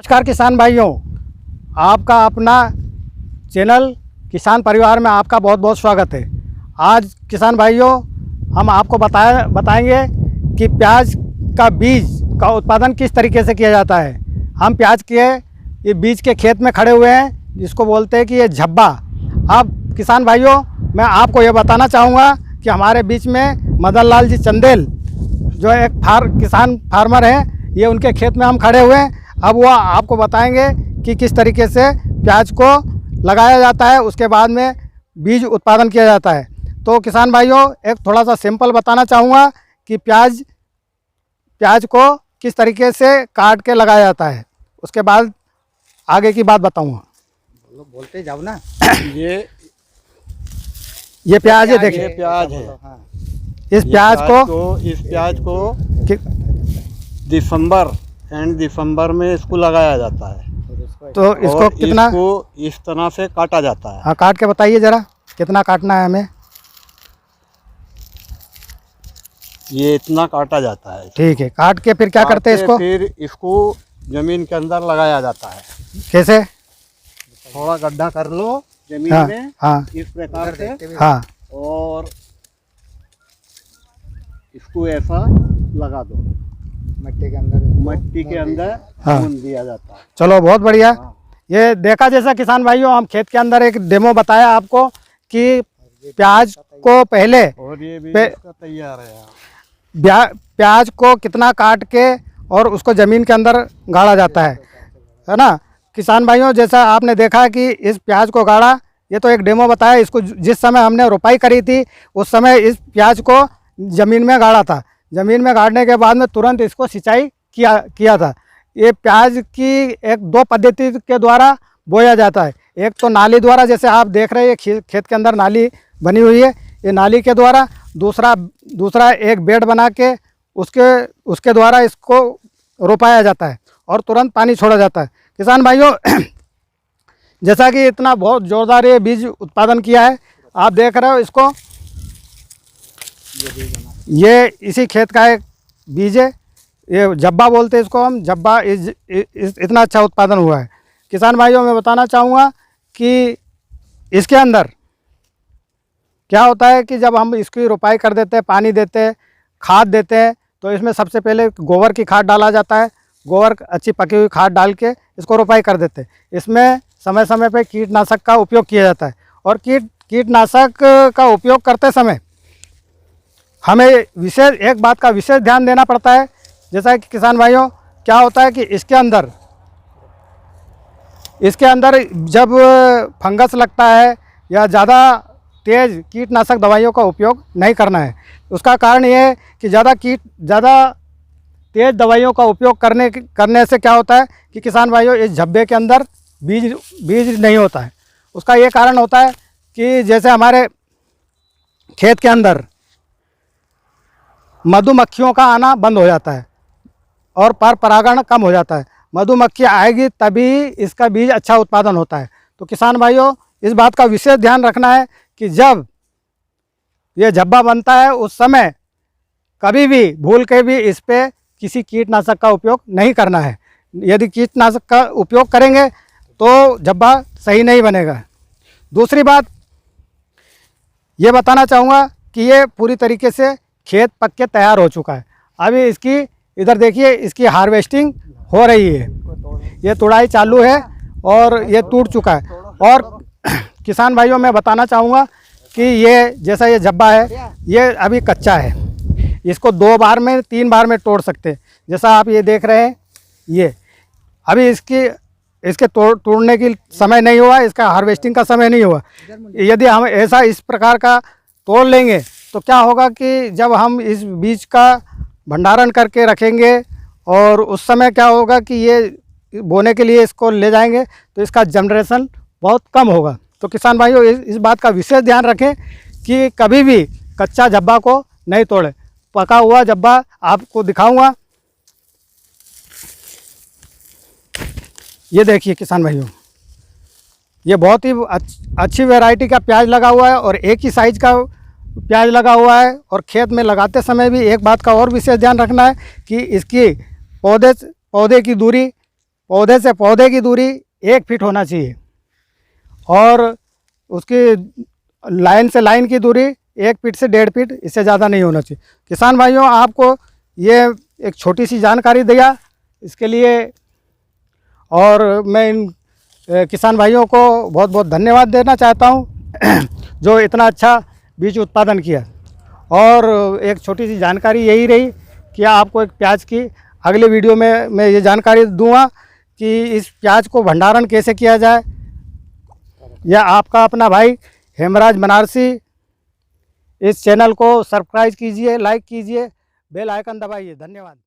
नमस्कार किसान भाइयों, आपका अपना चैनल किसान परिवार में आपका बहुत बहुत स्वागत है। आज किसान भाइयों हम आपको बताएंगे कि प्याज का बीज का उत्पादन किस तरीके से किया जाता है। हम प्याज के ये बीज के खेत में खड़े हुए हैं, जिसको बोलते हैं कि ये झब्बा। अब किसान भाइयों मैं आपको ये बताना चाहूँगा कि हमारे बीच में मदन लाल जी चंदेल जो एक किसान फार्मर हैं, ये उनके खेत में हम खड़े हुए हैं। अब वो आपको बताएंगे कि किस तरीके से प्याज को लगाया जाता है, उसके बाद में बीज उत्पादन किया जाता है। तो किसान भाइयों एक थोड़ा सा सिंपल बताना चाहूँगा कि प्याज को किस तरीके से काट के लगाया जाता है, उसके बाद आगे की बात बताऊँगा। बोलते जाओ ना। ये प्याज है, देखिए प्याज है। इस प्याज को दिसंबर में इसको लगाया जाता है। तो इसको कितना इस तरह से काटा जाता है। हाँ, काट के बताइए ज़रा कितना काटना है हमें। ये इतना काटा जाता है। ठीक है, काट के फिर क्या करते हैं इसको? फिर इसको जमीन के अंदर लगाया जाता है। कैसे? थोड़ा गड्ढा कर लो जमीन हाँ, में। हाँ, इस प्रकार से। हाँ, और इसको ऐसा लगा दो, मट्टी के अंदर हाँ। भून दिया जाता है। चलो बहुत बढ़िया। हाँ। ये देखा जैसा किसान भाइयों, हम खेत के अंदर एक डेमो बताया आपको कि प्याज को पहले और ये भी इसका तैयार है। प्याज को कितना काट के और उसको ज़मीन के अंदर गाड़ा जाता है ना किसान भाइयों। जैसा आपने देखा कि इस प्याज को गाड़ा, ये तो एक डेमो बताया। इसको जिस समय हमने रोपाई करी थी उस समय इस प्याज को ज़मीन में गाड़ा था। ज़मीन में गाड़ने के बाद में तुरंत इसको सिंचाई किया था। ये प्याज की एक दो पद्धति के द्वारा बोया जाता है। एक तो नाली द्वारा, जैसे आप देख रहे हैं खेत के अंदर नाली बनी हुई है, ये नाली के द्वारा। दूसरा एक बेड बना के उसके द्वारा इसको रोपाया जाता है और तुरंत पानी छोड़ा जाता है। किसान भाइयों जैसा कि इतना बहुत ज़ोरदार ये बीज उत्पादन किया है, आप देख रहे हो इसको। ये इसी खेत का एक बीज है, ये जब्बा बोलते हैं इसको हम। जब्बा इतना अच्छा उत्पादन हुआ है। किसान भाइयों मैं बताना चाहूँगा कि इसके अंदर क्या होता है कि जब हम इसकी रोपाई कर देते हैं, पानी देते हैं, खाद देते हैं, तो इसमें सबसे पहले गोबर की खाद डाला जाता है। गोबर अच्छी पकी हुई खाद डाल के इसको रोपाई कर देते हैं। इसमें समय समय पे कीटनाशक का उपयोग किया जाता है। और कीटनाशक का उपयोग करते समय हमें एक बात का विशेष ध्यान देना पड़ता है। जैसा कि किसान भाइयों क्या होता है कि इसके अंदर जब फंगस लगता है या ज़्यादा तेज़ कीटनाशक दवाइयों का उपयोग नहीं करना है। उसका कारण ये है कि ज़्यादा तेज़ दवाइयों का उपयोग करने से क्या होता है कि किसान भाइयों इस झब्बे के अंदर बीज नहीं होता है। उसका ये कारण होता है कि जैसे हमारे खेत के अंदर मधुमक्खियों का आना बंद हो जाता है और परागण कम हो जाता है। मधुमक्खी आएगी तभी इसका बीज अच्छा उत्पादन होता है। तो किसान भाइयों इस बात का विशेष ध्यान रखना है कि जब ये झब्बा बनता है उस समय कभी भी भूल के भी इस पर किसी कीटनाशक का उपयोग नहीं करना है। यदि कीटनाशक का उपयोग करेंगे तो झब्बा सही नहीं बनेगा। दूसरी बात ये बताना चाहूँगा कि ये पूरी तरीके से खेत पक के तैयार हो चुका है। अभी इसकी इधर देखिए, इसकी हार्वेस्टिंग हो रही है। ये तुड़ाई चालू है और ये टूट चुका है। और किसान भाइयों मैं बताना चाहूँगा कि ये जैसा ये झब्बा है, ये अभी कच्चा है। इसको 2 बार में 3 बार में तोड़ सकते हैं। जैसा आप ये देख रहे हैं, ये अभी इसके तोड़ने की समय नहीं हुआ, इसका हार्वेस्टिंग का समय नहीं हुआ। यदि हम ऐसा इस प्रकार का तोड़ लेंगे तो क्या होगा कि जब हम इस बीज का भंडारण करके रखेंगे और उस समय क्या होगा कि ये बोने के लिए इसको ले जाएंगे तो इसका जनरेशन बहुत कम होगा। तो किसान भाइयों इस बात का विशेष ध्यान रखें कि कभी भी कच्चा झब्बा को नहीं तोड़ें। पका हुआ झब्बा आपको दिखाऊंगा। ये देखिए किसान भाइयों, ये बहुत ही अच्छी वैरायटी का प्याज लगा हुआ है और एक ही साइज का प्याज लगा हुआ है। और खेत में लगाते समय भी एक बात का और विशेष ध्यान रखना है कि इसकी पौधे की दूरी पौधे से पौधे की दूरी 1 फीट होना चाहिए और उसकी लाइन से लाइन की दूरी 1 फीट से 1.5 फीट, इससे ज़्यादा नहीं होना चाहिए। किसान भाइयों, आपको ये एक छोटी सी जानकारी दिया इसके लिए, और मैं इन किसान भाइयों को बहुत बहुत धन्यवाद देना चाहता हूँ जो इतना अच्छा बीज उत्पादन किया। और एक छोटी सी जानकारी यही रही कि आपको एक प्याज की अगले वीडियो में मैं ये जानकारी दूंगा कि इस प्याज को भंडारण कैसे किया जाए। यह आपका अपना भाई हेमराज बनारसी। इस चैनल को सब्सक्राइब कीजिए, लाइक कीजिए, बेल आइकन दबाइए। धन्यवाद।